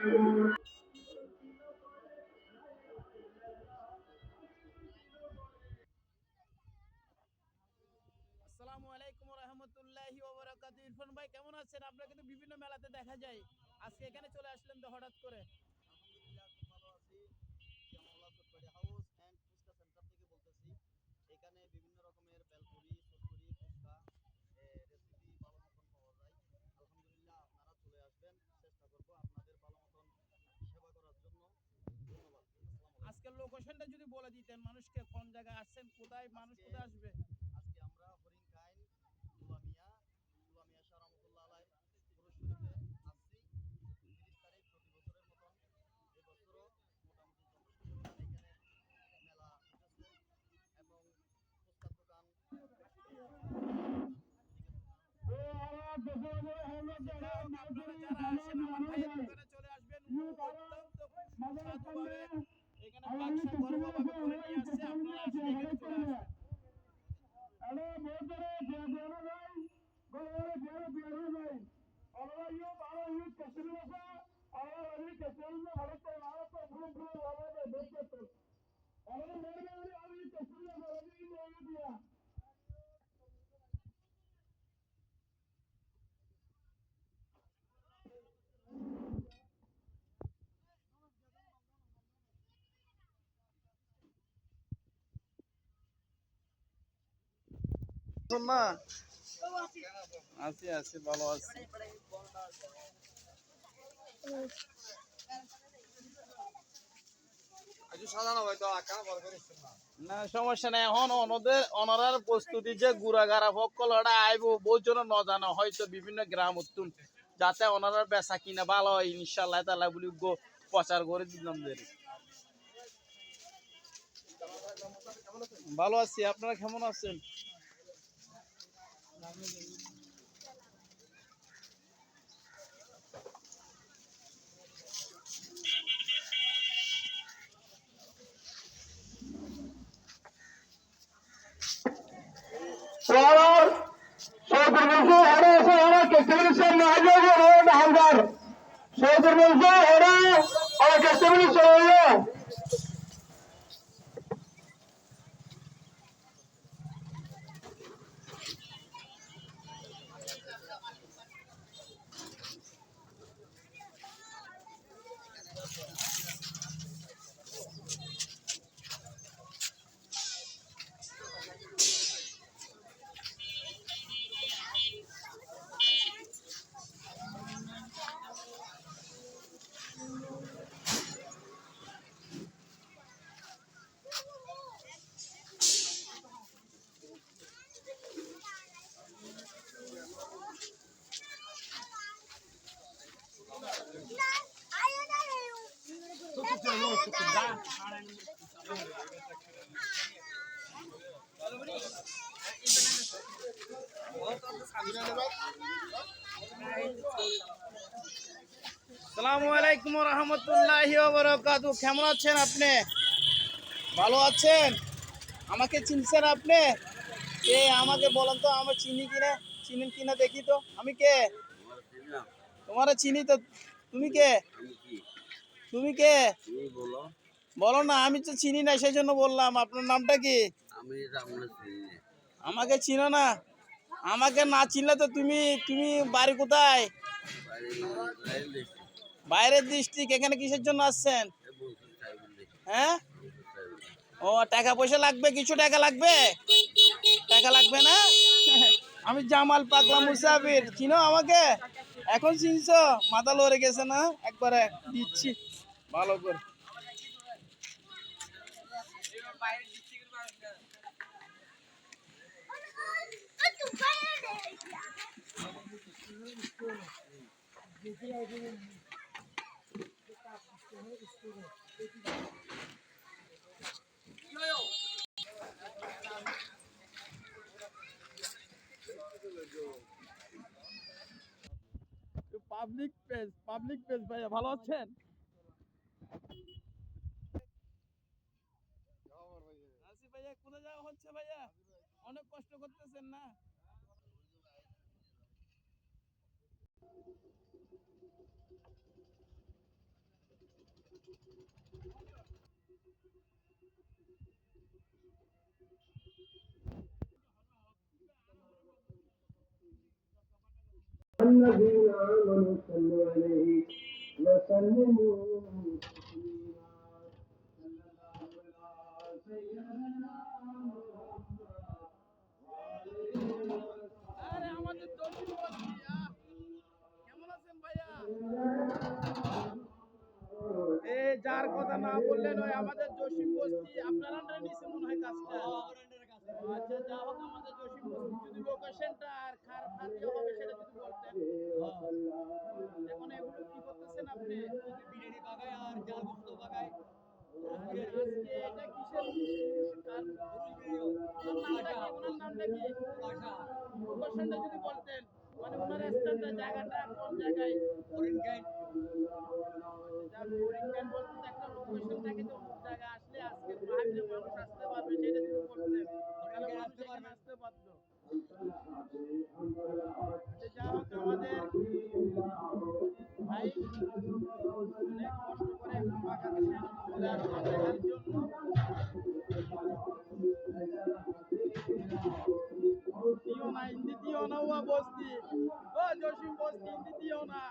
আসসালামু আলাইকুম ওয়া রাহমাতুল্লাহি ওয়া বারাকাতুহু। ইরফান ভাই কেমন আছেন? আপনাকে কিন্তু বিভিন্ন মেলাতে দেখা যায়, আজকে এখানে চলে আসলেন তো হঠাৎ করে? আলহামদুলিল্লাহ, খুব ভালো আছি। জামাউল্লাহ চটবাড়ি হাউস অ্যান্ড ফুচকা সেন্টার থেকে বলতেছি। এখানে বিভিন্ন রকমের বেলপুরি, চটপুরি, ফুচকা রেসিপি ভালো মতন পাওয়া যায়। আলহামদুলিল্লাহ, আপনারা চলে আসবেন, চেষ্টা করব আপনাদের ভালো মতন সেবা করার জন্য। ধন্যবাদ। আসসালামু আলাইকুম। আজকের লোকেশনটা যদি বলে দিতেন মানুষকে, কোন জায়গায় আসছেন, কোথায় মানুষ আজকে কোথায় আসবে? আজকে আমরা হরিণখাইন তুলামিয়া শাহ রহমতুল্লাহ আলাই পুরুষ শরীফে আসছি। 30 তারিখ প্রতি বছরের মতন এবছরও মোটামুটি যথেষ্ট পরিমাণ এখানে মেলা উঠেছে এবং ফুচকার দোকান, মুদিকের দোকান, আচ্ছা, যাই হোক, আপনারা যারা আসেন আমার ভাইয়ের দোকানে চলে আসবেন। উনি অত্যন্ত সুস্বাদুভাবে এখানে বাক্সা ঘরোয়াভাবে করে নিয়ে আসছে। আপনারা আসলে এখানে চলে আসবেন। না আছি আছি ভালো আছি। না সমস্যা নাই, এখন অনরার প্রস্তুতি যে গুড়া গাড়া ফকলটা আইব বহুজন ন জানা হয়তো বিভিন্ন গ্রাম উত্তুন, যাতে ওনারা বেচা কিনা ভালো হয় ইনশাল্লাহ তাআলা বলি প্রচার করে দিলাম। ভালো আছি, আপনারা কেমন আছেন? আসসালামু আলাইকুম ওয়া রাহমাতুল্লাহি ওয়া বারাকাতুহু। কেমন আছেন আপনি? ভালো আছেন? আমাকে চিনছেন আপনি? কে আমাকে বলেন তো, আমার চিনি কিনা, চিনেন কিনা দেখি তো। আমি কে? তোমারে চিনি তো। তুমি কে? তুমি কে? বলো না, আমি তো চিনি না, সেই জন্য বললাম। আপনার নামটা কি? আমাকে চিনো না? আমাকে না চিনলে তো তুমি তুমি বাড়ি কোথায়? বাইরের ডিস্ট্রিক্ট। এখানে কিসের জন্য আসছেন? হ্যাঁ? ও, টাকা পয়সা লাগবে? কিছু টাকা লাগবে? টাকা লাগবে না? আমি জামাল পাগলা মুসাফির, চিনো আমাকে? এখন চিনছো? মাথা লড়ে গেছে না? একবারে দিচ্ছি ভালো করে। পাবলিক পেজ ভাইয়া, ভালো আছেন? আসি ভাইয়া, কোথায় যাওয়া হচ্ছে ভাইয়া? অনেক কষ্ট করতেছেন না? الذين آمنوا صلوا عليه وسلموا تسليما صلى الله على سيدنا আরে আমাদের দর্শক বন্ধুরা, কেমন আছেন ভাইয়া? এই যার কথা না বললেন ওই আমাদের জসিম বস্তি আপনার আন্ডারে নিচে মনে হয় কাজটা। আচ্ছা যা হোক আমাদের জসিম বস্তি যদি লোকেশনটা আর খাদ্য হবে সেটা যদি বলতেন। এখন এগুলো কি করতেছেন আপনি? বিরিয়ানি বাগায় আর জাল গোস্ত বাগায়। আজকে এটা কিসের অনুষ্ঠান? ওনার নামটা কি? লোকেশনটা যদি বলতেন, মানে ওনার স্থানটা জায়গাটা কোন জায়গায়? হরিণঘাট। হরিণঘাট বলতে তো একটা লোকেশন থাকে যে অমুক জায়গায় আসলে আজকে মাহফিলে মানুষ আসতে পারবে, সেটা যদি বলতেন তাহলে মানুষ এখানে আসতে পারতো। আচ্ছা যা হোক আমাদের ভাই অনেক কষ্ট করে বাংলাদেশে চলে আসলাম দেখার জন্য। দিও না হিন্দি দিও না, ও বস্তি ও জসিম বস্তি হিন্দি দিও না।